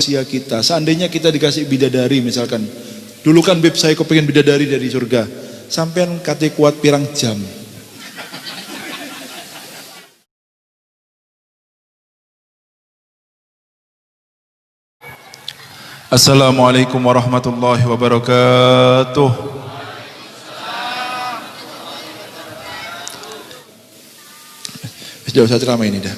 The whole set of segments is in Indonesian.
manusia kita. Seandainya kita dikasih bidadari misalkan. Dulu kan beb saya kepengen bidadari dari surga. Sampean kate kuat pirang jam. Assalamualaikum warahmatullahi wabarakatuh. Sudah usah ceramah ini dah.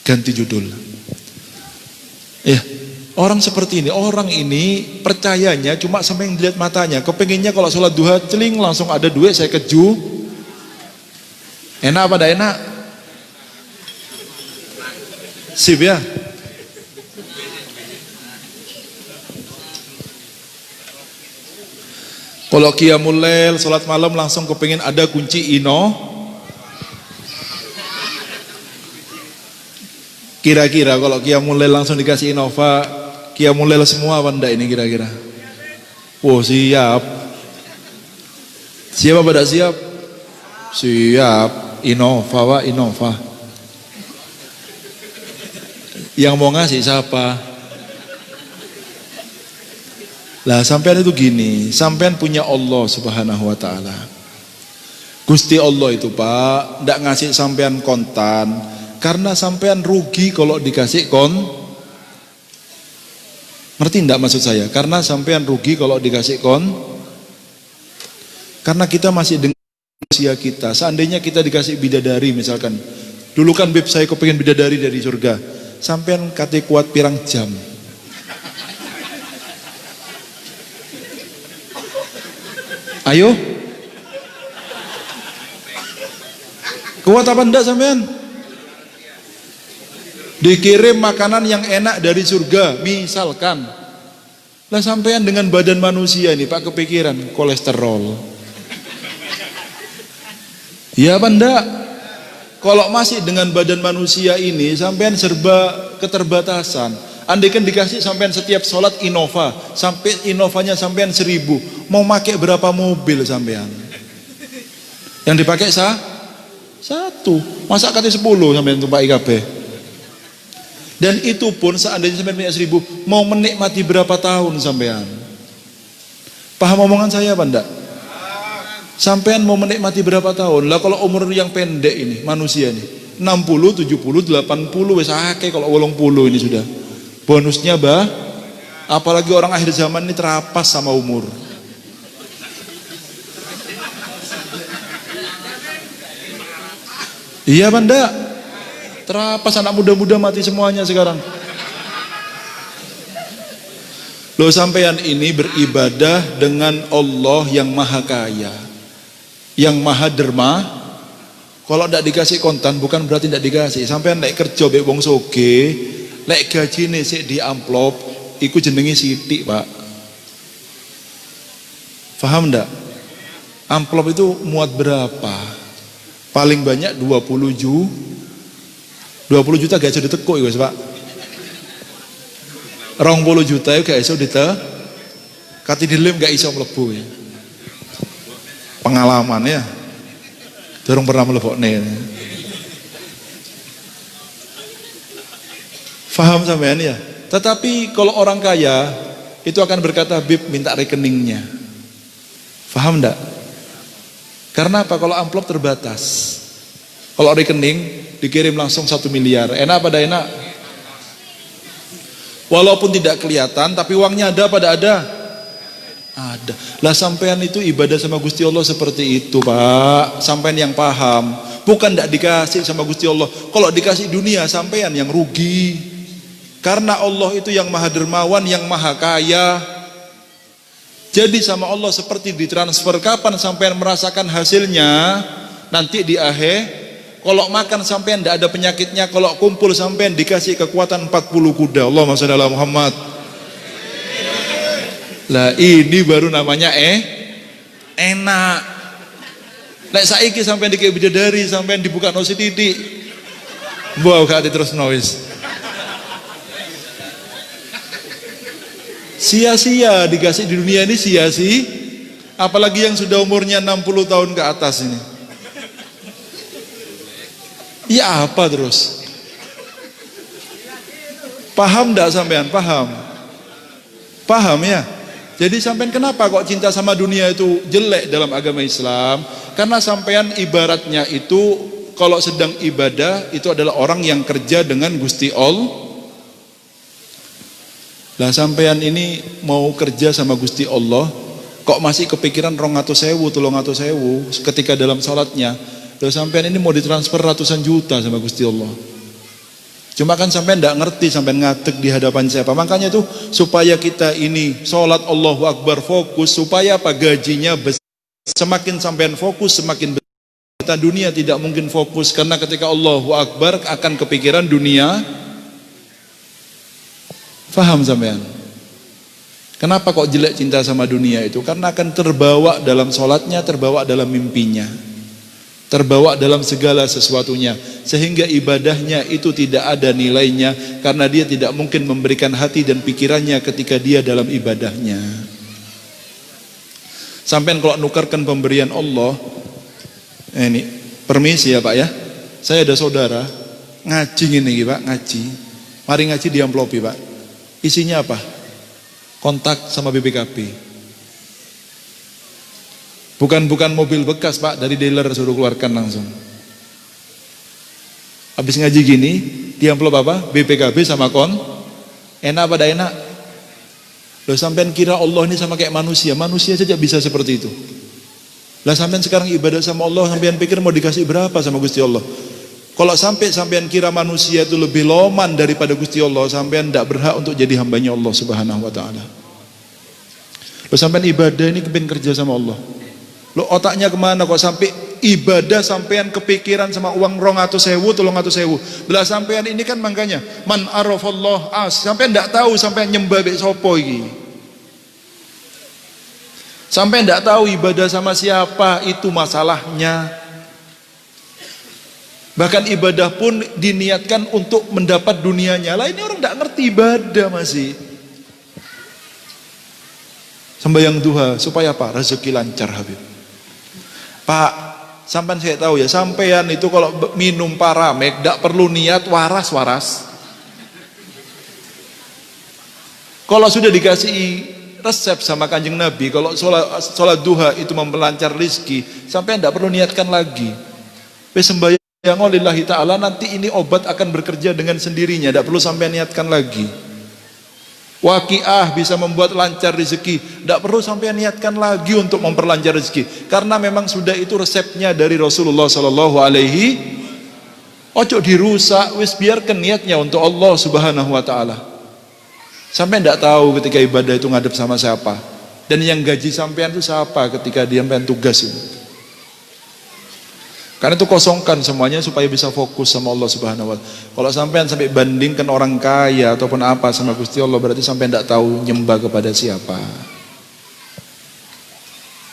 Ganti judul. Ya, orang seperti ini, orang ini percayanya cuma sampai yang dilihat matanya. Kepenginnya kalau sholat duha celing langsung ada duit saya keju. Enak apa dah enak? Sip ya. Kalau qiyamul lail, sholat malam langsung kepengin ada kunci Ino. Kira-kira kalau qiyamul lail langsung dikasih Innova, qiyamul lail semua apa enggak ini kira-kira? Oh siap. Siap apa enggak siap? Siap. Innova Pak, Innova. Yang mau ngasih siapa? Lah sampean itu gini, sampean punya Allah Subhanahu wa taala. Gusti Allah itu Pak, ndak ngasih sampean kontan karena sampean rugi kalau dikasih Ngerti ndak maksud saya? Karena sampean rugi kalau dikasih karena kita masih dengan manusia kita. Seandainya kita dikasih bidadari misalkan. Dulu kan beb saya kepengen bidadari dari surga. Sampean kate kuat pirang jam. Ayo. Kuat apa enggak sampean? Dikirim makanan yang enak dari surga, misalkan. Lah sampean dengan badan manusia ini Pak kepikiran kolesterol. Iya apa enggak? Kalau masih dengan badan manusia ini sampean serba keterbatasan. Andaikan dikasih sampean setiap sholat Innova, sampai Innovanya sampean 1000, mau pakai berapa mobil sampean? Yang dipakai satu, masa kate 10 sampean tumpak IKB. Dan itu pun seandainya sampean punya 1000, mau menikmati berapa tahun sampean? Paham omongan saya apa enggak? Sampean mau menikmati berapa tahun? Lah kalau umur yang pendek ini manusia ini 60, 70, 80 wis akeh kalau 80 ini sudah. Bonusnya apalagi orang akhir zaman ini terapas sama umur. Iya apa enggak? Terapas, anak muda-muda mati semuanya sekarang. Loh sampean ini beribadah dengan Allah yang maha kaya, yang maha derma. Kalau enggak dikasih kontan bukan berarti enggak dikasih. Sampean nek kerja mbek wong soge, lek gajine sik di amplop, iku jenenge sithik, Pak. Paham enggak? Amplop itu muat berapa? Paling banyak 20 juta gak iso ditekuk iku, Pak. 20 juta iku gak iso kati dilem gak iso mlebu ya. Pengalaman ya. Durung pernah mlebokne. Faham sampean ya? Tetapi kalau orang kaya itu akan berkata, "Bib, minta rekeningnya." Faham enggak? Karena apa? Kalau amplop terbatas. Kalau rekening dikirim langsung 1 miliar. Enak pada enak? Walaupun tidak kelihatan tapi uangnya ada pada ada? Ada. Lah sampean itu ibadah sama Gusti Allah seperti itu, Pak. Sampean yang paham. Bukan enggak dikasih sama Gusti Allah. Kalau dikasih dunia sampean yang rugi. Karena Allah itu yang maha dermawan, yang maha kaya. Jadi sama Allah seperti ditransfer. Kapan sampean merasakan hasilnya? Nanti di akhir. Kalau makan sampean tidak ada penyakitnya. Kalau kumpul sampean dikasih kekuatan 40 kuda. Allahumma shalli ala Muhammad. Lah ini baru namanya enak. Lek saiki sampean dikek bidadari, sampean dibuka no sithik. Mbok gak terus noise. Sia-sia dikasih di dunia ini, sia-sia. Apalagi yang sudah umurnya 60 tahun ke atas ini. Ya apa terus? Paham enggak sampean? Paham? Paham ya? Jadi sampean kenapa kok cinta sama dunia itu jelek dalam agama Islam? Karena sampean ibaratnya itu kalau sedang ibadah itu adalah orang yang kerja dengan Gusti Allah. Lah sampean ini mau kerja sama Gusti Allah, kok masih kepikiran 200.000, 300.000 ketika dalam salatnya. Lah sampean ini mau ditransfer ratusan juta sama Gusti Allah. Cuma kan sampean enggak ngerti, sampean ngatek di hadapan siapa. Makanya tuh supaya kita ini salat Allahu Akbar fokus, supaya apa? Gajinya besar. Semakin sampean fokus semakin besar. Kita dunia tidak mungkin fokus, karena ketika Allahu Akbar akan kepikiran dunia. Faham sampean? Kenapa kok jelek cinta sama dunia itu? Karena akan terbawa dalam salatnya, terbawa dalam mimpinya, terbawa dalam segala sesuatunya, sehingga ibadahnya itu tidak ada nilainya, karena dia tidak mungkin memberikan hati dan pikirannya ketika dia dalam ibadahnya. Sampai kalau nukarkan pemberian Allah, ini permisi ya Pak ya, saya ada saudara ngaji ini Pak, ngaji, mari ngaji di amplopi Pak, isinya apa? Kontak sama BPKB. Bukan mobil bekas Pak, dari dealer suruh keluarkan langsung. Habis ngaji gini, di amplop apa? BPKB sama enak pada enak. Loh sampean kira Allah ini sama kayak manusia? Manusia saja bisa seperti itu. Lah sampean sekarang ibadah sama Allah, sampean pikir mau dikasih berapa sama Gusti Allah? Kalau sampean kira manusia itu lebih loman daripada Gusti Allah, sampean tidak berhak untuk jadi hambanya Allah Subhanahu wa taala. Loh sampean ibadah ini kepin kerja sama Allah. Lo otaknya kemana kok sampai ibadah sampean kepikiran sama uang 200.000, 300.000. Belah sampean ini kan makanya man arafallah sampean ndak tahu sampean nyembah bek sopo iki. Sampean ndak tahu ibadah sama siapa, itu masalahnya. Bahkan ibadah pun diniatkan untuk mendapat dunianya. Lah ini orang ndak ngerti ibadah masih. Sembahyang duha supaya apa? Rezeki lancar Habib. Pak, sampean saya tahu ya, sampean itu kalau minum Paramek tidak perlu niat waras-waras. Kalau sudah dikasih resep sama Kanjeng Nabi, kalau sholat duha itu memperlancar rizki, sampean tidak perlu niatkan lagi. Sembahyang lillahi ta'ala, nanti ini obat akan bekerja dengan sendirinya, tidak perlu sampean niatkan lagi. Waqiah bisa membuat lancar rezeki, tidak perlu sampai niatkan lagi untuk memperlancar rezeki, karena memang sudah itu resepnya dari Rasulullah Sallallahu Alaihi. Ojo dirusak, wis biarkan niatnya untuk Allah Subhanahu Wa Taala. Sampai tidak tahu ketika ibadah itu ngadep sama siapa, dan yang gaji sampean itu siapa ketika dia sampean tugas itu. Karena itu kosongkan semuanya supaya bisa fokus sama Allah Subhanahu wa taala. Kalau sampean sampai bandingkan orang kaya ataupun apa sama Gusti Allah, berarti sampean tidak tahu nyembah kepada siapa.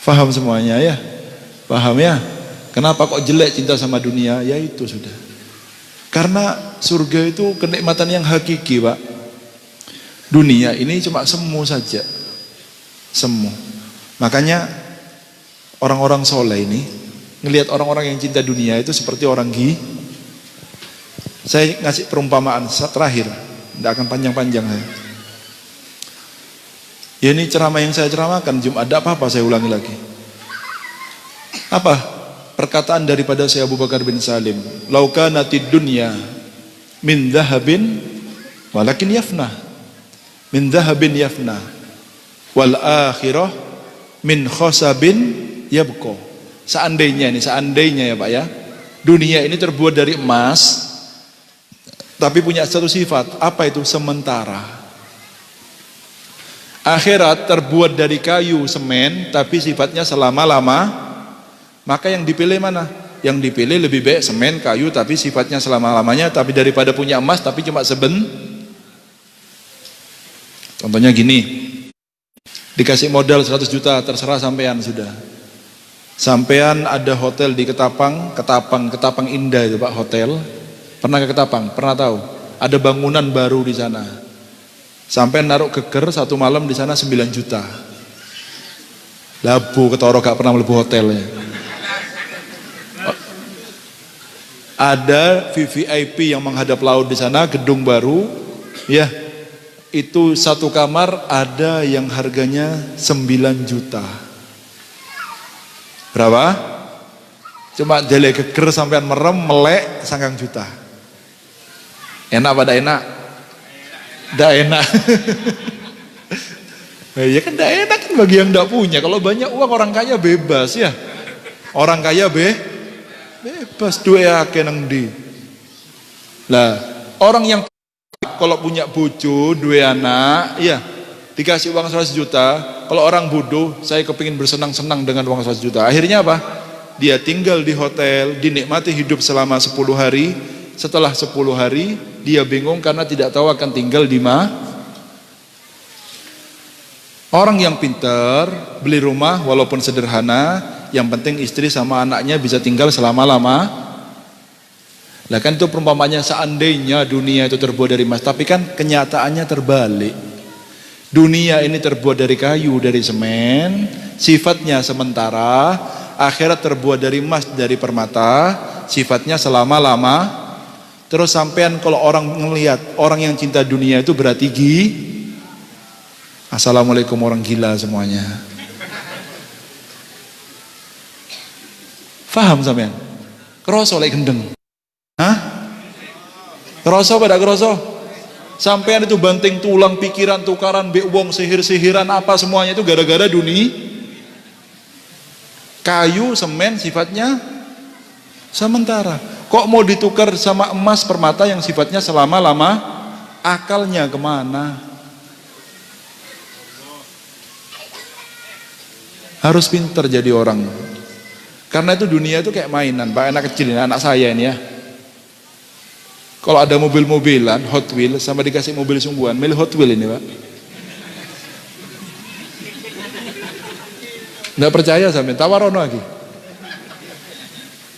Faham semuanya ya? Paham ya? Kenapa kok jelek cinta sama dunia? Ya itu sudah. Karena surga itu kenikmatan yang hakiki, Pak. Dunia ini cuma semu saja. Semu. Makanya orang-orang soleh ini ngelihat orang-orang yang cinta dunia itu seperti orang gila. Saya ngasih perumpamaan terakhir, tidak akan panjang-panjang saya. Ya ini ceramah yang saya ceramahkan Jumat, ada apa-apa saya ulangi lagi. Apa? Perkataan daripada Syekh Abu Bakar bin Salim, laukanatid dunya min dhahabin walakin yafna. Min dhahabin yafna wal akhirah min khosabin yabqa. Seandainya ya Pak ya, dunia ini terbuat dari emas, tapi punya satu sifat, apa itu? Sementara. Akhirat terbuat dari kayu semen, tapi sifatnya selama-lama. Maka yang dipilih mana? Yang dipilih lebih baik semen, kayu, tapi sifatnya selama-lamanya, tapi daripada punya emas, tapi cuma Contohnya gini, dikasih modal 100 juta, terserah sampean sudah. Sampean ada hotel di Ketapang Indah itu Pak, hotel. Pernah ke Ketapang? Pernah tahu? Ada bangunan baru di sana. Sampean naruh geger 1 malam di sana 9 juta. Labu ketoro gak pernah mlebu hotelnya. Ada VVIP yang menghadap laut di sana, gedung baru. Ya, itu satu kamar ada yang harganya 9 juta. Berapa? Cuma jele geger sampean merem melek 9 juta. Enak pada enak? Ndak enak. Ya kan ndak enak kan bagi yang ndak punya. Kalau banyak uang orang kaya bebas ya. Orang kaya bebas duwe akeh nang ndi. Lah, orang yang kalau punya bojo, dua anak, ya dikasih uang 100 juta. Kalau orang bodoh, saya kepingin bersenang-senang dengan uang 100 juta. Akhirnya apa? Dia tinggal di hotel, dinikmati hidup selama 10 hari. Setelah 10 hari, dia bingung karena tidak tahu akan tinggal di mana. Orang yang pintar, beli rumah walaupun sederhana, yang penting istri sama anaknya bisa tinggal selama-lama. Lah kan itu perumpamannya seandainya dunia itu terbuat dari emas, tapi kan kenyataannya terbalik. Dunia ini terbuat dari kayu, dari semen, sifatnya sementara. Akhirat terbuat dari emas, dari permata, sifatnya selama-lama. Terus sampean kalau orang melihat orang yang cinta dunia itu berarti Assalamualaikum orang gila semuanya. Faham sampean? Kroso lek gendeng. Hah? Kroso pada kroso? Sampean itu banting tulang pikiran tukaran be wong sihir-sihiran apa semuanya itu gara-gara dunia. Kayu, semen sifatnya sementara. Kok mau ditukar sama emas permata yang sifatnya selama-lama? Akalnya kemana? Harus pintar jadi orang. Karena itu dunia itu kayak mainan. Pak anak kecil ini, anak saya ini ya. Kalau ada mobil-mobilan Hot Wheels sama dikasih mobil sungguhan, milih Hot Wheels ini Pak. Nggak percaya sampai tawarono lagi.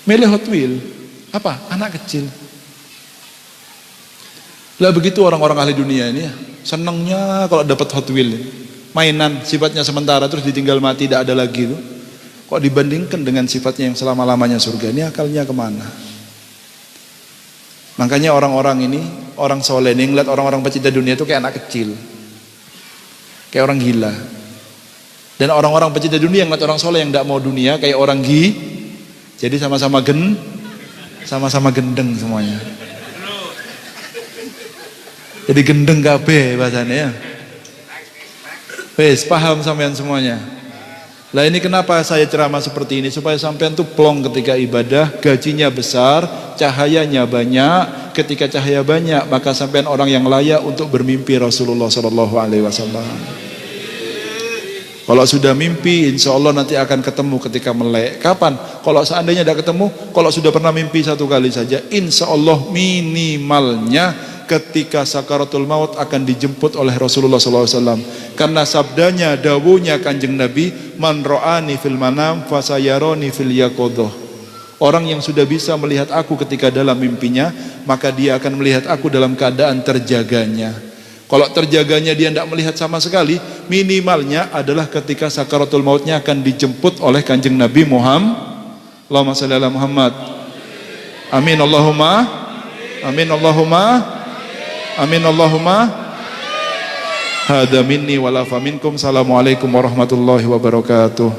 Milih Hot Wheels. Apa? Anak kecil. Lah begitu orang-orang ahli dunia ini ya. Senangnya kalau dapat Hot Wheels. Mainan sifatnya sementara terus ditinggal mati tidak ada lagi itu. Kok dibandingkan dengan sifatnya yang selama-lamanya surga, ini akalnya kemana? Makanya orang-orang ini, orang soleh ini ngeliat orang-orang pecinta dunia itu kayak anak kecil, kayak orang gila. Dan orang-orang pecinta dunia yang ngeliat orang soleh yang tidak mau dunia kayak orang jadi sama-sama gendeng semuanya. Jadi gendeng kabeh bahasanya ya. Wes paham sampean semuanya. Lah ini kenapa saya ceramah seperti ini, supaya sampean tuh plong ketika ibadah, gajinya besar, cahayanya banyak. Ketika cahaya banyak, maka sampean orang yang layak untuk bermimpi Rasulullah SAW. Kalau sudah mimpi, insya Allah nanti akan ketemu ketika melek. Kapan? Kalau seandainya tidak ketemu, kalau sudah pernah mimpi satu kali saja, insya Allah minimalnya ketika sakaratul maut akan dijemput oleh Rasulullah SAW. Karena sabdanya, dawuhnya kanjeng Nabi, man ro'ani fil manam fasayaroni fil yaqodoh. Orang yang sudah bisa melihat aku ketika dalam mimpinya, maka dia akan melihat aku dalam keadaan terjaganya. Kalau terjaganya dia tidak melihat sama sekali, minimalnya adalah ketika sakaratul mautnya akan dijemput oleh kanjeng Nabi Muhammad. Allahumma shalli ala Muhammad. Amin Allahumma. Amin Allahumma. Amin Allahumma. Hada minni walafa minkum. Assalamualaikum warahmatullahi wabarakatuh.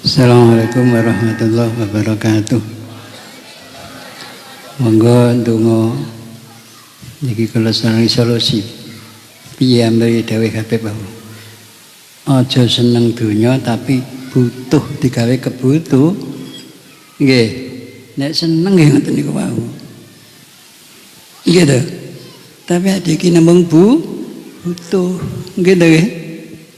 Assalamualaikum warahmatullahi wabarakatuh. Monggo ndonga niki kula sareng solusi. Piye ambe dawuh kabeh bahwa aja seneng donya tapi butuh digawe kebutuh. Nggih. Nek seneng nggih ngoten niku wau. Nggih to. Tapi ade iki namung butuh. Nggih to nggih.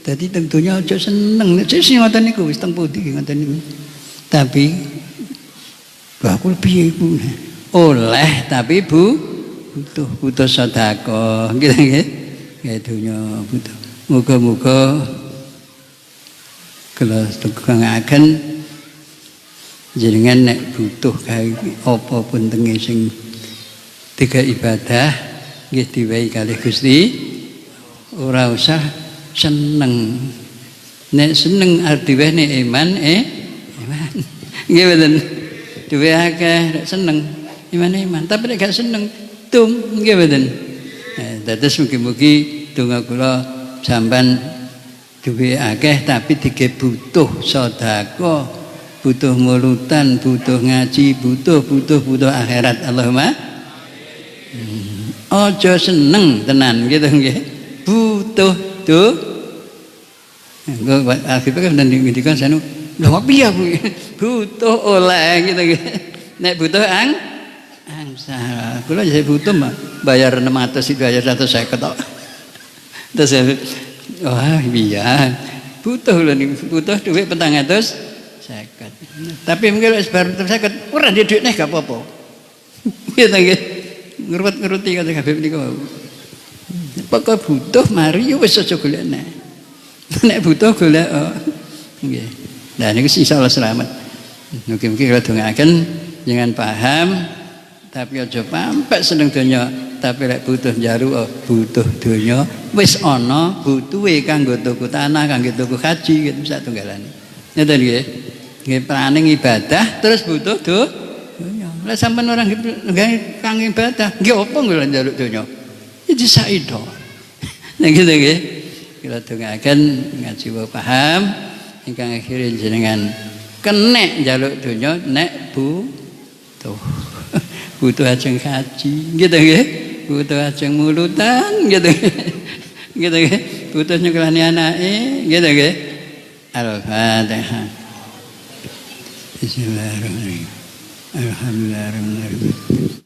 Dadi teng donya aja seneng. Nek sing ngoten niku wis teng pundi ngoten niku. Tapi bakul piye iku? Oleh tapi butuh sedekah. Nggih nggih. Nggih donya butuh. Muga-muga kalau tukangaken jenengan nek butuh gawe apa pun tenge sing tiga ibadah nggih diwehi kalih Gusti, ora usah seneng. Nek seneng arep diwehi iman iman. Nggih mboten. Duwe akeh seneng iman-iman, tapi nek gak seneng tum nggih mboten. Dados mugi-mugi donga kula sampean duwe akeh tapi dige butuh sedekah, butuh mulutan, butuh ngaji, butuh akhirat. Allahumma aja seneng tenan gitu nggih. Butuh tuh. Engko akhirnya kan ngendikan sanu, lho piye aku butuh oleh gitu nggih. Nek butuh angsal. Kula jadi butuh mah bayar 600 itu bayar 150 tok. Terus wah iya. Butuh lho niku, butuh dhuwit 450. Tapi mungkin wis bar 150 ora ndek dhuwit gak apa-apa. Gitu nggih. Ngerut-ngeruti kata Habib niku. Pokok butuh mari wis aja golek nek. Nek butuh golek nggih. Nah niku insyaallah selamat. Mugi-mugi kula dongaaken jangan paham tapi aja pampek seneng donya, tapi lek butuh njaluk butuh donya wis ana butuhe kanggo tuku tanah, kanggo tuku haji gitu sak tunggalane. Ngoten nggih. Nggih praning ibadah terus butuh donya. Lek sampean ora nggih kanggo ibadah, nggih apa kula njaluk donya? Iki saedo. Nah gitu nggih. Kula dongaaken ngaji paham ingkang akhirin jenengan kenek njaluk donya nek butuh. Butuh ajeng haji gitu nggih. Butuh ajeng mulutan gitu. Gitu nggih. Butuh nyekolahani anake gitu nggih. Al-Fatihah. Bismillahirrahmanirrahim. Alhamdulillahirabbil alamin.